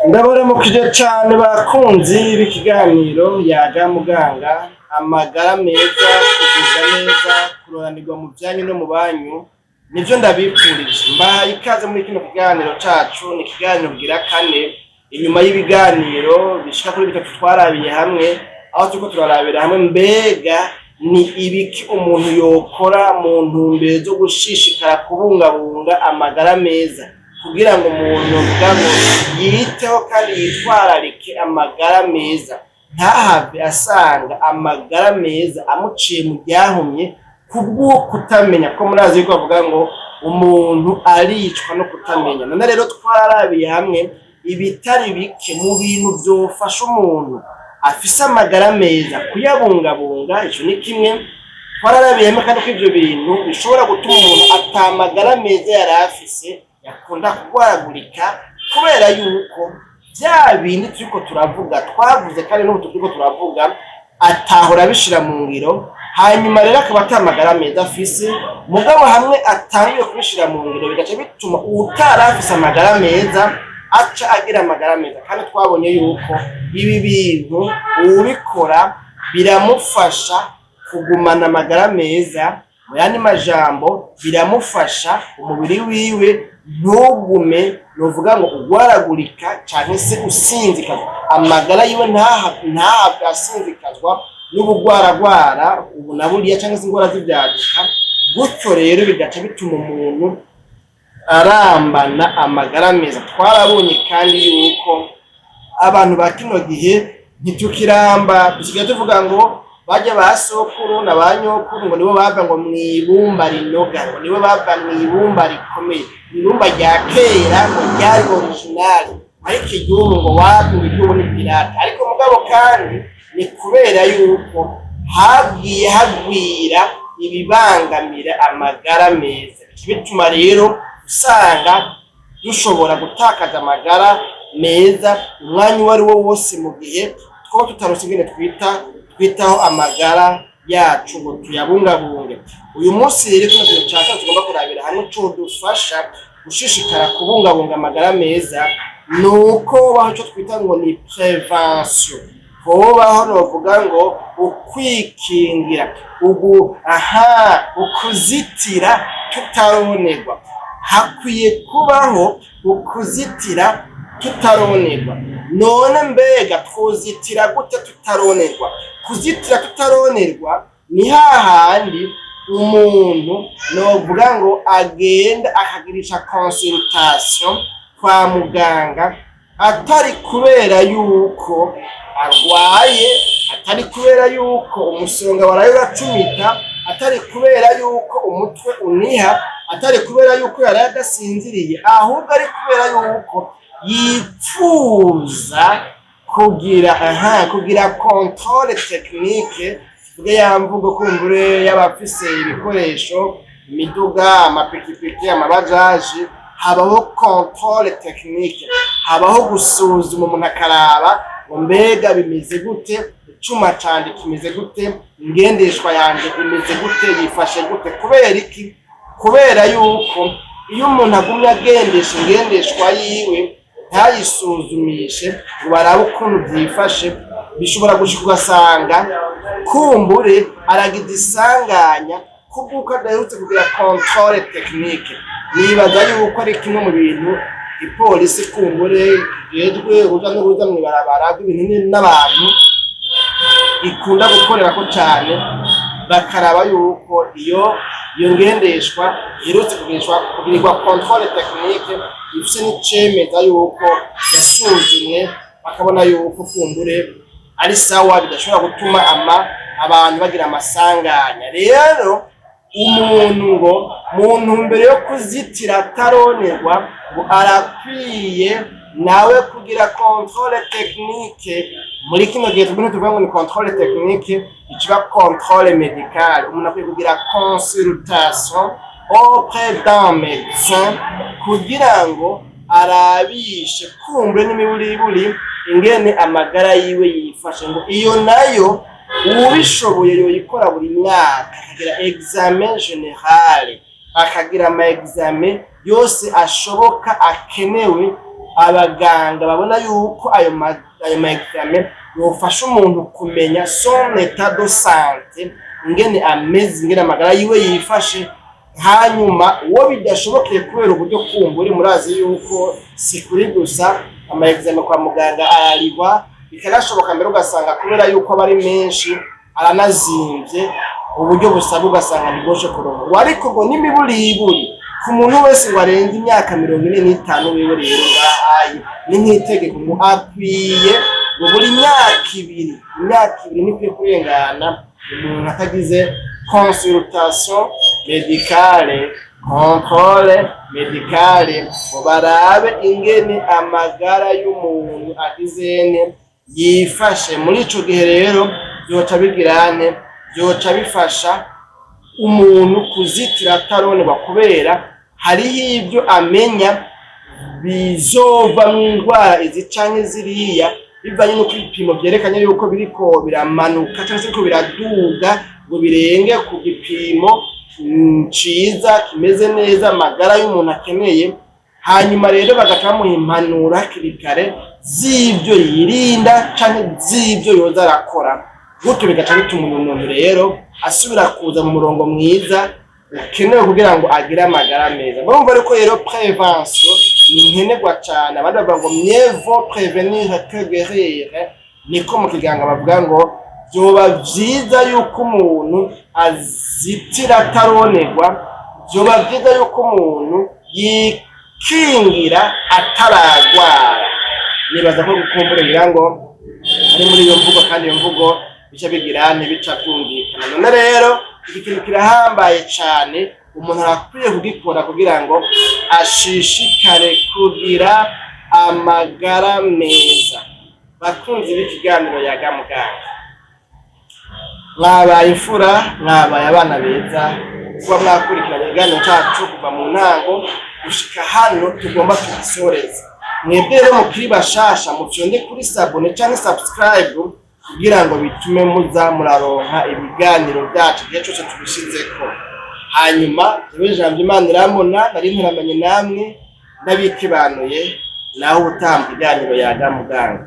Ndabaramukije cane bakunzi b'ikiganiro Yaga Muganga, amagara meza, kugubwa neza, kuroranirwa mu vyanyu no mu banyu, nivyo ndabipfurije. Mbahaye ikaze muri kino kiganiro cacu, ni ikiganiro gira kane inyuma y'ibiganiro bishika kuri bitatu twarabiye hamwe, aho turiko turarabira hamwe mbega ni ibiki umuntu yokora mu ntumbero zo gushishikara kubungabunga amagara meza, kugira ngo umuntu mugabo yiteho kandi yitwararike amagara meza, ntahave asanga amagara meza amuciye mu ryahumye kubwo kutamenya, ko murazi yuko bavuga ngo umuntu aricwa no kutamenya. None rero twararabiye hamwe ibitari bike mu bintu vyofasha umuntu afise amagara meza kuyabungabunga. Ico ni kimwe twararabiye hamwe, kandi ko ivyo bintu bishobora gutuma umuntu atamagara meza yari afise, yakunda kugwaragurika kubera yuko vya bindi turiko turavuga twavuze, kandi n'ubu turiko turavuga atahora bishira mu ngiro, hanyuma rero akaba atamagara meza afise. Mugabo hamwe atangiye kubishira mu ngiro, bigaca bituma utari afise amagara meza aca agira amagara meza. Kandi twabonye yuko ibi bintu ubikora biramufasha kugumana amagara meza, mu yandi majambo biramufasha umubiri wiwe ntugume, novuga ngo ugwaragurika canke se usinzikazwa, amagara yiwe ntahabwe asinzikazwa n'ubugwaragwara ubu na buriya canke se ingwara z'ivyaduka. Gutyo rero bigaca bituma umuntu arambana amagara meza. Twarabonye kandi yuko abantu ba kino gihe ntitukiramba, dusigaye tuvuga ngo bajya ba sokuru na ba nyokuru ngo nibo bava ngo mw'ibumba rinoga, ngo nibo bava mw'ibumba rikomeye, ibumba rya kera ngo ryari original, ariko igihugu ngo wapi igihugu ni pirate. Ariko mugabo kandi ni kubera yuko hagiye hagwira ibibangamira amagara meza, bituma rero usanga dushobora gutakaza amagara meza umwanya uwo ari wo wose, mu gihe twaba tutarose ingene twitaho amagara yacu ngo tuyabungabunge. Uyu munsi rero kino kintu caka tugomba kurabira hamwe co dufasha gushishikara kubungabunga amagara meza, nuko baho ico twita ngo ni prevention, hobaho novuga ngo ukwikingira, ukuzitira tutaronerwa. Hakwiye kubaho ukuzitira tutaronerwa. None mbega twozitira gute tutaronerwa? Kuzitira tutaronerwa ni hahandi umuntu novuga ngo agenda akagirisha consultation kwa muganga, atari kubera yuko arwaye, atari kubera yuko umusonga waraye uracumita, atari kubera yuko umutwe uniha, atari kubera yuko yaraye adasinziriye, ahubwo ari kubera yuko yipfuza kugira controle technique, tuvuge ya mvugo kumbure y'abafise ibikoresho, imiduga, amapikipiki, amabajaji, habaho controle technique, habaho gusuzuma umuntu akaraba ngo mbega bimeze gute, icuma canje kimeze gute, ingendeshwa yanje imeze gute, yifashe gute. Kubera iki? Kubera yuko iyo umuntu agumye agendesha ingendeshwa yiwe ntayisuzumishe ngo barabe ukuntu vyifashe, bishobora gushika ugasanga kumbure aragize isanganya kubw'uko adaherutse kugira controle technique. Nibaza yuko ari kimwe mu bintu ipolisi kumbure yejwe uruja n'uruza mw'ibarabara rw'ibintu n'abantu ikunda gukorerako cane, bakaraba yuko iyo ngendeshwa iherutse kugirirwa controle technique, ifise n'icemeza yuko yasuzumwe, bakabona yuko kumbure ari sawa, bidashobora gutuma abantu bagira amasanganya. Rero umuntu ngo mu ntumbero yo kuzitira ataronerwa, ngo arakwiye nawe kugira controle technique. Muri kino gihe tuvuga ngo ni controle technique, iciba controle médicale. Umuntu akwiye kugira consultation auprès d'un médecin kugira ngo arabishe kumbure n'imiburiburi ingene amagara yiwe yifashe. Ngo iyo nayo ubishoboye yoyikora buri mwaka, akagira examen general, akagira ama examen yose ashoboka akenewe abaganga babona yuko ayo ma examen yofasha umuntu kumenya son état de santé, ingene ameze, ingene amagara yiwe yifashe. Hanyuma uwo bidashobokeye kubera uburyo kumburi murazi yuko si kuri gusa ama examen kwa muganga ararigwa, bikanashoboka mbere ugasanga kubera yuko abari menshi aranazimvye, uburyo busaba ugasanga ntigoshe kuronka. Ariko ngo n'imiburiburi ku muntu wese ngo arenze imyaka 45 wiwe rero ngahaye ni nk'itegeko ngo akwiye ngo buri imyaka ibiri nikwiye kurengana umuntu atagize consultation médicale, contrôle médicale, ngo barabe ingene amagara y'umuntu agizene yifashe. Muri ico gihe rero byoca bigirane, byoca bifasha umuntu kuzitira ataronerwa, kubera hariho ibyo amenya bizova mu ndwara izi canke ziriya, bivanye n'uko ibipimo byerekanye yuko biriko biramanuka cyangwa se ko biraduga ngo birenge ku gipimo ciza kimeze neza amagara y'umuntu akeneye. Hanyuma rero bagaca bamuha impanuro hakiri kare z'ibyo yirinda canke z'ibyo yoza arakora, gutyo bigaca bituma umuntu rero asubira kuza mu murongo mwiza ukenewe kugira ngo agire amagara meza. Murumva ariko rero prevention ni nkenerwa cyane. Abandi bavuga ngo mieux vaut prévenir que guérir, niko mu kiganga bavuga ngo byoba vyiza yuko umuntu azitira ataronerwa, byoba vyiza yuko umuntu yikingira ataragwara. Nibaza ko gukumbura ngira ngo ari muri iyo mvugo, kandi iyo mvugo bica bigirane bica byumvikana. None rero iki kintu kirahambaye cyane, umuntu arakwiye kugikora kugira ngo ashishikare kugira amagara meza. Bakunzi b'ikiganiro Yaga Muganga, mwabaye imfura, mwabaye abana beza kuba mwakurikiranye ikiganiro cyacu kuva mu ntango gushika hano tugomba tugisoreza. Mwebwe rero mukiri bashasha muvyonde kuri sabone cyangwa subscribe kugira ngo bitume muza muraronka ibiganiro byacu gihe cyose tubishizeko. Hanyuma jewe Jambo Imana irambona, nari ntaramanye namwe, ndabikibanuye naho utamba ikiganiro Yaga Muganga.